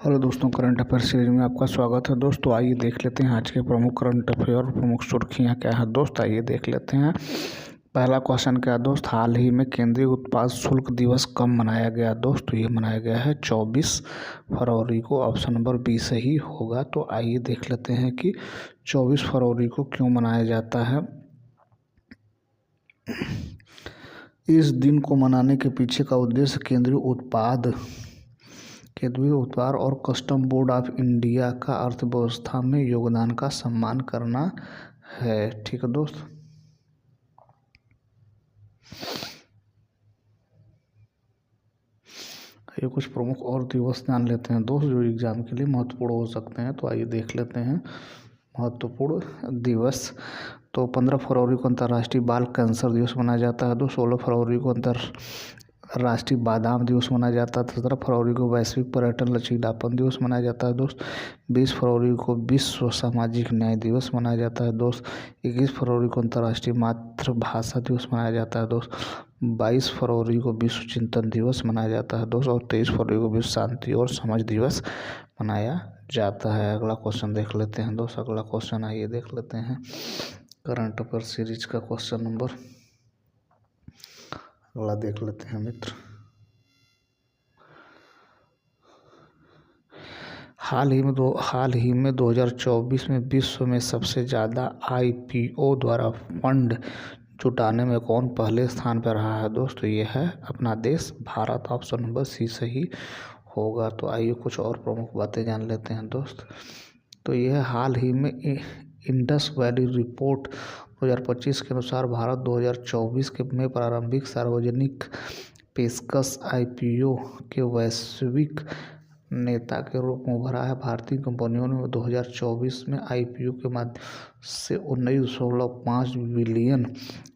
Hello दोस्तों, current affair series में आपका स्वागत है। दोस्तों आइए देख लेते हैं आज के प्रमुख करंट अफेयर और प्रमुख सुर्खियां क्या है। दोस्त आइए देख लेते हैं। पहला क्वेश्चन क्या है दोस्त, हाल ही में केंद्रीय उत्पाद शुल्क दिवस कब मनाया गया। दोस्तों ये मनाया गया है 24 फरवरी को। ऑप्शन नंबर बी सही होगा। तो आइए देख लेते हैं कि 24 फरवरी को क्यों मनाया जाता है। इस दिन को मनाने के पीछे का उद्देश्य केंद्रीय उत्पाद और कस्टम बोर्ड ऑफ इंडिया का अर्थव्यवस्था में योगदान का सम्मान करना है। ठीक है दोस्त। ये कुछ प्रमुख और दिवस जान लेते हैं दोस्त जो एग्जाम के लिए महत्वपूर्ण हो सकते हैं। तो आइए देख लेते हैं महत्वपूर्ण दिवस। तो 15 फरवरी को अंतर्राष्ट्रीय बाल कैंसर दिवस मनाया जाता है। 16 फरवरी को राष्ट्रीय बादाम दिवस मनाया जाता है। 17 फरवरी को वैश्विक पर्यटन लचीलापन दिवस मनाया जाता है दोस्त। 20 फरवरी को विश्व सामाजिक न्याय दिवस मनाया जाता है दोस्त। 21 फरवरी को अंतर्राष्ट्रीय मातृभाषा दिवस मनाया जाता है दोस्त। 22 फरवरी को विश्व चिंतन दिवस मनाया जाता है दोस्त। और 23 फरवरी को विश्व शांति और समझ दिवस मनाया जाता है। अगला क्वेश्चन देख लेते हैं दोस्त। अगला क्वेश्चन आइए देख लेते हैं करंट अफेयर सीरीज का क्वेश्चन नंबर अगला देख लेते हैं मित्र। हाल ही में 2024 में विश्व में सबसे ज़्यादा IPO द्वारा फंड जुटाने में कौन पहले स्थान पर रहा है। दोस्तों ये है अपना देश भारत। ऑप्शन नंबर सी सही होगा। तो आइए कुछ और प्रमुख बातें जान लेते हैं दोस्त। तो यह हाल ही में इंडस वैली रिपोर्ट 2025 के अनुसार भारत 2024 में प्रारंभिक सार्वजनिक पेशकश IPO के वैश्विक नेता के रूप में उभरा है। भारतीय कंपनियों ने 2024 में IPO के माध्यम से 19.5 बिलियन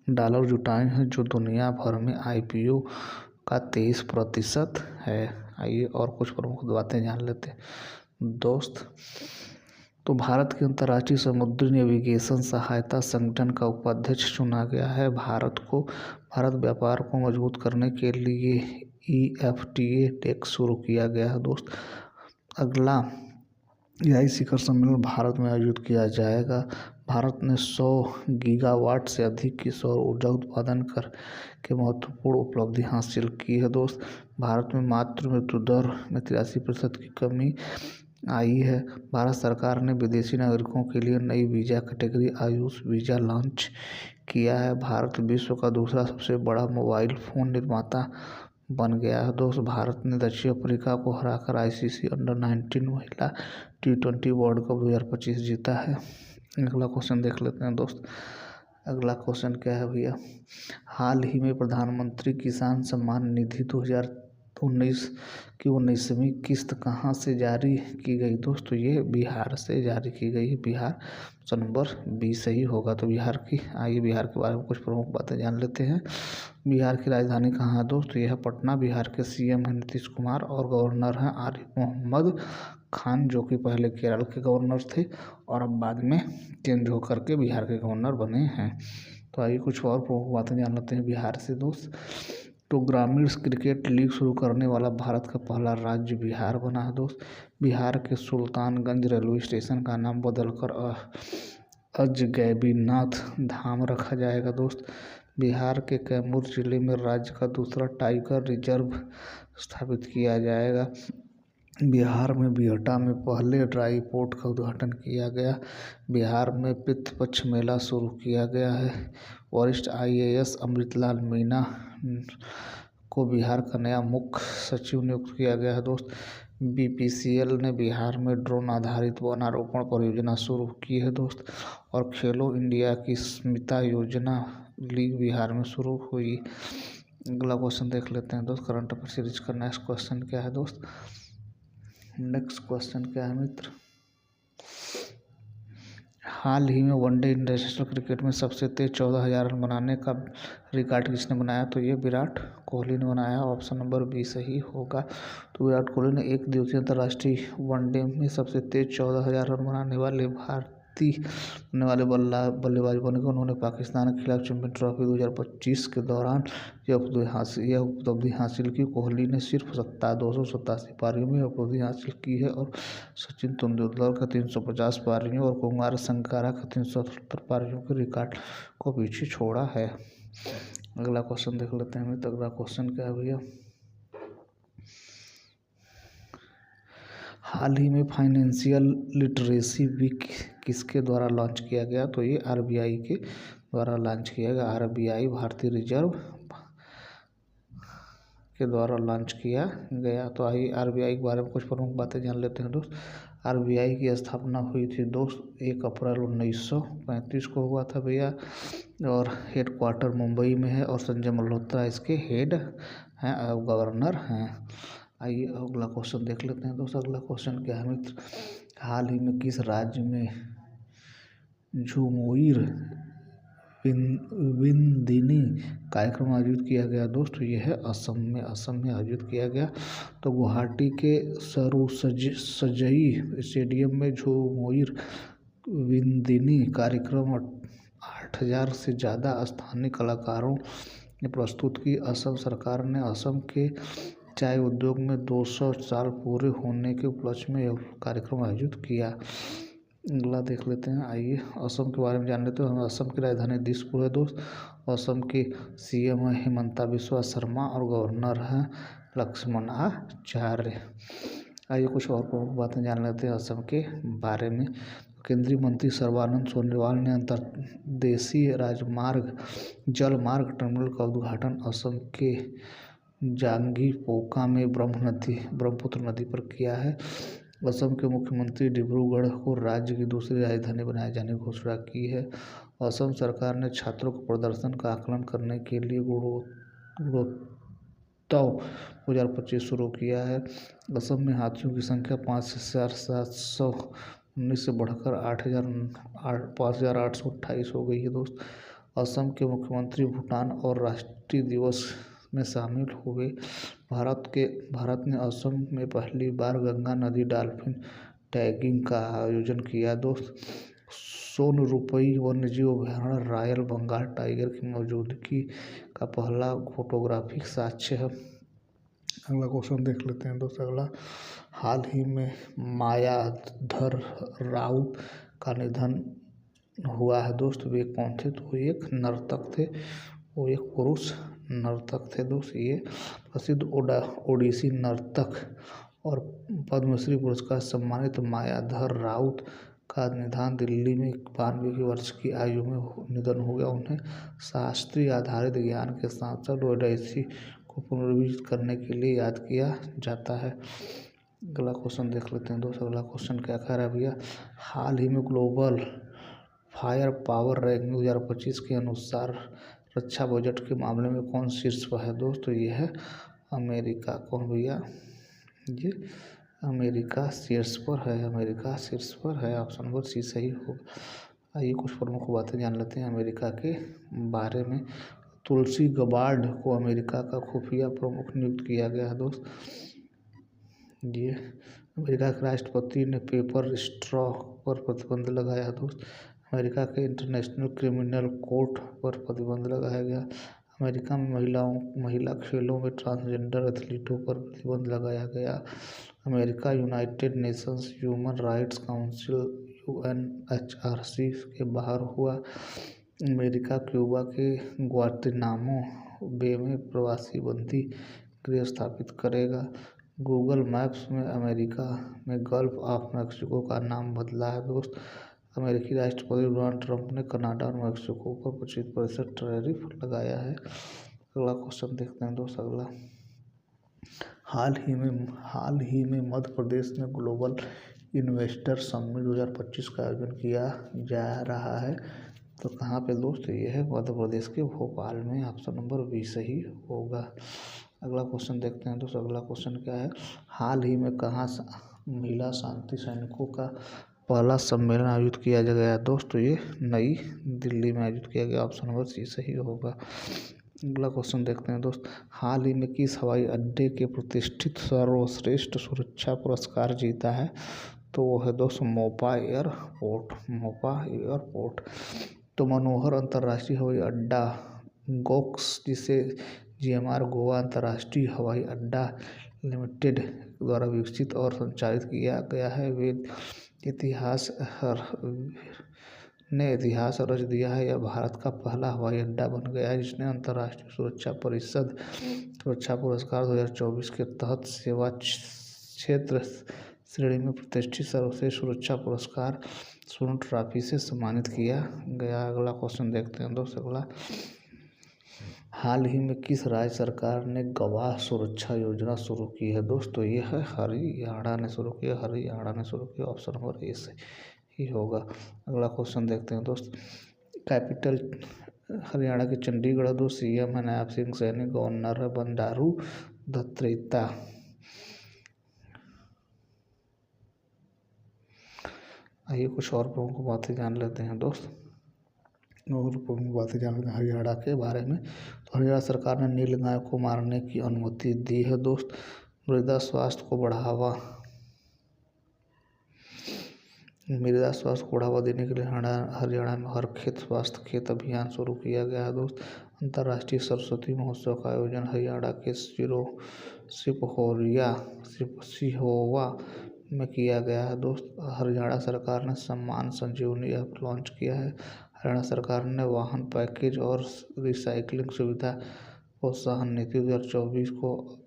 डॉलर जुटाए हैं, जो दुनिया भर में IPO का 23% है। आइए और कुछ प्रमुख बातें जान लेते हैं दोस्त। तो भारत के अंतर्राष्ट्रीय समुद्री नेविगेशन सहायता संगठन का उपाध्यक्ष चुना गया है। भारत व्यापार को मजबूत करने के लिए EFTA टैक्स शुरू किया गया है दोस्त। अगला AI शिखर सम्मेलन भारत में आयोजित किया जाएगा। भारत ने 100 गीगावाट से अधिक की सौर ऊर्जा उत्पादन कर के महत्वपूर्ण उपलब्धि हासिल की है दोस्त। भारत में मातृ मृत्यु दर में 83% की कमी आई है। भारत सरकार ने विदेशी नागरिकों के लिए नई visa category Ayush visa launch किया है। भारत विश्व का दूसरा सबसे बड़ा मोबाइल फ़ोन निर्माता बन गया है दोस्त। भारत ने दक्षिण अफ्रीका को हराकर ICC अंडर-19 महिला T20 वर्ल्ड कप 2025 जीता है। अगला क्वेश्चन देख लेते हैं दोस्त। अगला क्वेश्चन क्या है भैया, हाल ही में प्रधानमंत्री किसान सम्मान निधि 2019 की 19वीं किस्त कहाँ से जारी की गई। दोस्तों ये बिहार से जारी की गई है। बिहार ऑप्शन नंबर बी सही होगा। तो बिहार के बारे में कुछ प्रमुख बातें जान लेते हैं। बिहार की राजधानी कहाँ है दोस्तों, यह है पटना। बिहार के CM हैं नीतीश कुमार और गवर्नर हैं आरिफ मोहम्मद खान, जो कि पहले केरल के गवर्नर थे और अब बाद में चेंज होकर के बिहार के गवर्नर बने हैं। तो आइए कुछ और प्रमुख बातें जान लेते हैं बिहार से दोस्त। तो ग्रामीण क्रिकेट लीग शुरू करने वाला भारत का पहला राज्य बिहार बना है दोस्त। बिहार के सुल्तानगंज रेलवे स्टेशन का नाम बदलकर अजगैबीनाथ धाम रखा जाएगा दोस्त। बिहार के कैमूर जिले में राज्य का दूसरा टाइगर रिजर्व स्थापित किया जाएगा। बिहार में बिहटा में पहले ड्राई पोर्ट का उद्घाटन किया गया। बिहार में पितृपक्ष मेला शुरू किया गया है। वरिष्ठ IAS अमृतलाल मीना को बिहार का नया मुख्य सचिव नियुक्त किया गया है दोस्त। BPCL ने बिहार में ड्रोन आधारित वनारोपण परियोजना शुरू की है दोस्त। और खेलो इंडिया की स्मिता योजना लीग बिहार में शुरू हुई। अगला क्वेश्चन देख लेते हैं दोस्त करंट अफेयर सीरीज का। नेक्स्ट क्वेश्चन क्या है दोस्त, नेक्स्ट क्वेश्चन क्या है मित्र, हाल ही में वनडे इंटरनेशनल क्रिकेट में सबसे तेज 14,000 रन बनाने का रिकॉर्ड किसने बनाया। तो ये विराट कोहली ने बनाया। ऑप्शन नंबर बी सही होगा। तो विराट कोहली ने एक दिवसीय अंतर्राष्ट्रीय वनडे में सबसे तेज 14,000 रन बनाने वाले होने वाले बल्लेबाज बन गए। उन्होंने पाकिस्तान के खिलाफ चैंपियंस ट्रॉफी 2025 के दौरान यह उपलब्धि हासिल की। कोहली ने सिर्फ 287 पारियों में उपलब्धि हासिल की है और सचिन तेंदुलकर का 350 पारियों और कुमार संगकारा का 378 पारियों के रिकॉर्ड को पीछे छोड़ा है। अगला क्वेश्चन देख लेते हैं। तो अगला क्वेश्चन क्या है भैया, हाल ही में फाइनेंशियल लिटरेसी वीक किसके द्वारा लॉन्च किया गया? तो ये आरबीआई के द्वारा लॉन्च किया गया। आरबीआई भारतीय रिजर्व के द्वारा लॉन्च किया गया। तो आइए आरबीआई के बारे में कुछ प्रमुख बातें जान लेते हैं दोस्त। आरबीआई की स्थापना हुई थी दोस्त 1 अप्रैल 1935 को हुआ था भैया, और हेडक्वार्टर मुंबई में है और संजय मल्होत्रा इसके हेड हैं, गवर्नर हैं। आइए अगला क्वेश्चन देख लेते हैं दोस्त। अगला क्वेश्चन क्या है मित्र, हाल ही में किस राज्य में झुमोइर विंदिनी कार्यक्रम आयोजित किया गया? दोस्तों ये है असम में। असम में आयोजित किया गया। तो गुवाहाटी के सरुसजई स्टेडियम में झुमोइर विंदिनी कार्यक्रम 8000 से ज़्यादा स्थानीय कलाकारों ने प्रस्तुत की। असम सरकार ने असम के चाय उद्योग में 200 साल पूरे होने के उपलक्ष्य में यह कार्यक्रम आयोजित किया। अगला देख लेते हैं। आइए असम के बारे में जान लेते हैं। असम की राजधानी दिसपुर है दोस्त। असम के सीएम है हिमंता बिस्वा शर्मा और गवर्नर हैं लक्ष्मण आचार्य। आइए कुछ और प्रमुख बातें जान लेते हैं असम के बारे में। केंद्रीय मंत्री सर्बानंद सोनोवाल ने अंतर्देशीय राजमार्ग जलमार्ग टर्मिनल का उद्घाटन असम के जांगीपोका में ब्रह्मपुत्र नदी पर किया है। असम के मुख्यमंत्री डिब्रूगढ़ को राज्य की दूसरी राजधानी बनाए जाने की घोषणा की है। असम सरकार ने छात्रों के प्रदर्शन का आकलन करने के लिए गुणोत्सव 2025 शुरू किया है। असम में हाथियों की संख्या 5,719 से बढ़कर 5,828 हो गई है दोस्त। असम के मुख्यमंत्री भूटान और राष्ट्रीय दिवस में शामिल हुए। भारत ने असम में पहली बार गंगा नदी डॉल्फिन टैगिंग का आयोजन किया दोस्त। सोनरुपई वन्यजीव अभयारण्य रॉयल बंगाल टाइगर की मौजूदगी का पहला फोटोग्राफिक साक्ष्य है। अगला क्वेश्चन देख लेते हैं दोस्त। अगला, हाल ही में मायाधर राउत का निधन हुआ है दोस्त। वे कौन थे? तो एक नर्तक थे, वो एक पुरुष नर्तक थे दोस्त। ये प्रसिद्ध ओडिसी नर्तक और पद्मश्री पुरस्कार सम्मानित मायाधर राउत का निधन दिल्ली में 92 वर्ष की आयु में निधन हो गया। उन्हें शास्त्रीय आधारित ज्ञान के साथ साथ ओडिसी को पुनर्जीवित करने के लिए याद किया जाता है। अगला क्वेश्चन देख लेते हैं दोस्त। अगला क्वेश्चन क्या कह रहा है भैया, हाल ही में ग्लोबल फायर पावर रैंकिंग 2025 के अनुसार रक्षा बजट के मामले में कौन शीर्ष पर है दोस्त? तो ये है अमेरिका। कौन भैया? ये अमेरिका शीर्ष पर है। अमेरिका शीर्ष पर है। ऑप्शन नंबर सी सही होगा। आइए कुछ प्रमुख बातें जान लेते हैं अमेरिका के बारे में। तुलसी गबार्ड को अमेरिका का खुफिया प्रमुख नियुक्त किया गया है दोस्त। ये अमेरिका के राष्ट्रपति ने पेपर स्ट्रॉ पर प्रतिबंध लगाया है दोस्त। अमेरिका के इंटरनेशनल क्रिमिनल कोर्ट पर प्रतिबंध लगाया गया। अमेरिका में महिला खेलों में ट्रांसजेंडर एथलीटों पर प्रतिबंध लगाया गया। America United Nations human rights council UNHRC के बाहर हुआ। अमेरिका क्यूबा के ग्वाटेमाला बे में प्रवासी बंदी गृह स्थापित करेगा। गूगल मैप्स में अमेरिका में गल्फ ऑफ मैक्सिको का नाम बदला है दोस्त। अमेरिकी राष्ट्रपति डोनाल्ड ट्रंप ने कनाडा और मैक्सिको पर 25% टैरिफ लगाया है। अगला क्वेश्चन देखते हैं दोस्त। अगला, हाल ही में मध्य प्रदेश में ग्लोबल इन्वेस्टर समिट 2025 का आयोजन किया जा रहा है। तो कहाँ पे दोस्त? ये है मध्य प्रदेश के भोपाल में। ऑप्शन नंबर बी सही होगा। अगला क्वेश्चन देखते हैं दोस्त। अगला क्वेश्चन क्या है, हाल ही में कहाँ महिला शांति सैनिकों का पहला सम्मेलन आयोजित किया गया दोस्त? ये नई दिल्ली में आयोजित किया गया। ऑप्शन नंबर सी सही होगा। अगला क्वेश्चन देखते हैं दोस्त। हाल ही में किस हवाई अड्डे के प्रतिष्ठित सर्वश्रेष्ठ सुरक्षा पुरस्कार जीता है? तो वो है दोस्तों मोपा एयरपोर्ट। तो मनोहर अंतर्राष्ट्रीय हवाई अड्डा गोक्स, जिसे GMR गोवा अंतर्राष्ट्रीय हवाई अड्डा लिमिटेड द्वारा विकसित और संचालित किया गया है, वे इतिहास रच दिया है। यह भारत का पहला हवाई अड्डा बन गया है जिसने अंतर्राष्ट्रीय सुरक्षा परिषद सुरक्षा पुरस्कार 2024 के तहत सेवा क्षेत्र श्रेणी में प्रतिष्ठित सर्वश्रेष्ठ सुरक्षा पुरस्कार स्वर्ण ट्रॉफी से सम्मानित किया गया। अगला क्वेश्चन देखते हैं दोस्त। अगला, हाल ही में किस राज्य सरकार ने गवाह सुरक्षा योजना शुरू की है? दोस्तों ये है हरियाणा ने शुरू किया। ऑप्शन नंबर ए से ही होगा। अगला क्वेश्चन देखते हैं दोस्त। कैपिटल हरियाणा के चंडीगढ़, दोस्त CM है नायब सिंह सैनी, गवर्नर है बंडारू दत्तात्रेय। आइए कुछ और प्रमुख बातें जान लेते हैं दोस्त। हरियाणा के बारे में। तो हरियाणा सरकार ने नील गाय को मारने की अनुमति दी है दोस्त। मृदा स्वास्थ्य को बढ़ावा देने के लिए हरियाणा में हर खेत स्वस्थ खेत अभियान शुरू किया गया है दोस्त। अंतर्राष्ट्रीय सरस्वती महोत्सव का आयोजन हरियाणा के सिहोवा में किया गया है दोस्त। हरियाणा सरकार ने सम्मान संजीवनी ऐप लॉन्च किया है। हरियाणा सरकार ने वाहन पैकेज और रिसाइकलिंग सुविधा प्रोत्साहन नीति 2024 को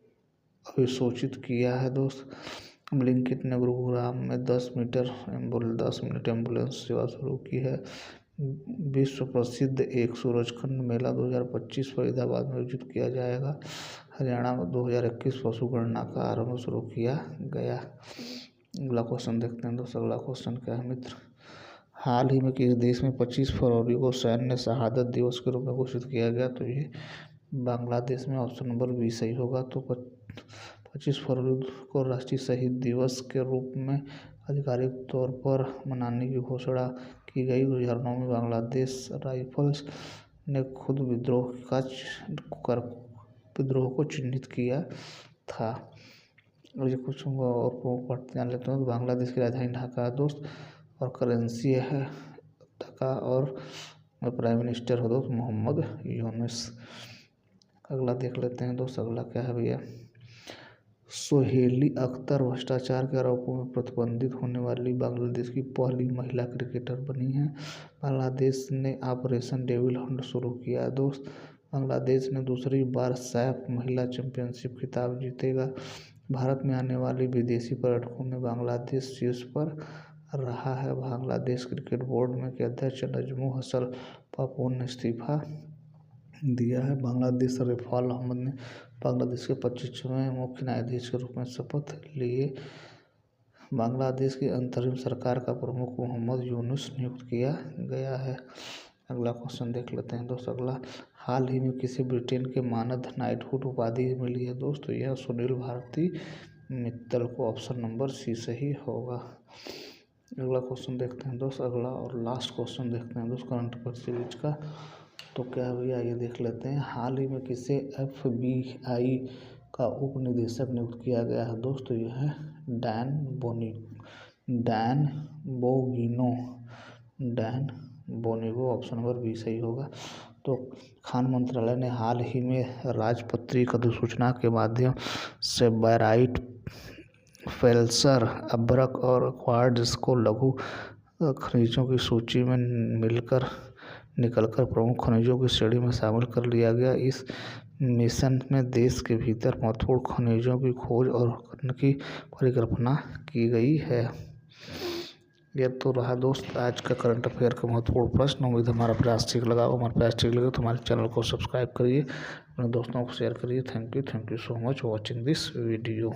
अधिसूचित किया है दोस्त। ब्लिंकिट ने गुरुग्राम में 10 मिनट एम्बुलेंस सेवा शुरू की है। विश्व प्रसिद्ध एक सूरजखंड मेला 2025 फरीदाबाद में आयोजित किया जाएगा। हरियाणा में 2021 पशु गणना का आरंभ शुरू किया गया। अगला क्वेश्चन देखते हैं दोस्तों। अगला क्वेश्चन क्या है मित्र? हाल ही में किस देश में 25 फरवरी को सैन्य शहादत दिवस के रूप में घोषित किया गया? तो ये बांग्लादेश में। ऑप्शन नंबर बी सही होगा। तो 25 फरवरी को राष्ट्रीय शहीद दिवस के रूप में आधिकारिक तौर पर मनाने की घोषणा की गई। 2009 में बांग्लादेश राइफल्स ने खुद विद्रोह को चिन्हित किया था। और ये कुछ और प्रमुख बातें जान लेते हैं। तो बांग्लादेश की राजधानी ढाका है दोस्त, और करेंसी है ढाका, और प्राइम मिनिस्टर है दोस्त मोहम्मद यूनुस। अगला देख लेते हैं दोस्त। अगला क्या है भैया? सोहेली अख्तर भ्रष्टाचार के आरोपों में प्रतिबंधित होने वाली बांग्लादेश की पहली महिला क्रिकेटर बनी है। बांग्लादेश ने ऑपरेशन डेविल हंट शुरू किया दोस्त। बांग्लादेश ने दूसरी बार सैफ महिला चैंपियनशिप खिताब जीतेगा। भारत में आने वाले विदेशी पर्यटकों में बांग्लादेश शीर्ष पर रहा है। बांग्लादेश क्रिकेट बोर्ड में के अध्यक्ष नजमू हसन पापोन ने इस्तीफा दिया है। बांग्लादेश रफाल अहमद ने बांग्लादेश के 25वें मुख्य न्यायाधीश के रूप में शपथ लिए। बांग्लादेश की अंतरिम सरकार का प्रमुख मोहम्मद यूनुस नियुक्त किया गया है। अगला क्वेश्चन देख लेते हैं दोस्त। अगला, हाल ही में किसी ब्रिटेन के मानद नाइटहुड उपाधि मिली है दोस्त? तो यह सुनील भारती मित्तल को। ऑप्शन नंबर सी सही होगा। अगला क्वेश्चन देखते हैं दोस्त। अगला और लास्ट क्वेश्चन देखते हैं दोस्त करंट अफेयर सीरीज का। तो क्या है भैया, ये देख लेते हैं। हाल ही में किसे FBI का उप निदेशक नियुक्त किया गया है दोस्त? तो यह है डैन बोनिगो। ऑप्शन नंबर बी सही होगा। तो खान मंत्रालय ने हाल ही में राजपत्रित अधिसूचना के माध्यम से बैराइट, फेल्सर, अभ्रक और क्वार्ट्ज को लघु खनिजों की सूची में निकलकर प्रमुख खनिजों की श्रेणी में शामिल कर लिया गया। इस मिशन में देश के भीतर महत्वपूर्ण खनिजों की खोज और उनकी परिकल्पना की गई है। यह तो रहा दोस्त आज का करंट अफेयर का महत्वपूर्ण प्रश्न। उम्मीद हमारा प्रयास ठीक लगा। हमारा प्रयास ठीक लगे तो हमारे चैनल को सब्सक्राइब करिए, अपने दोस्तों को शेयर करिए। Thank you so much for watching this video.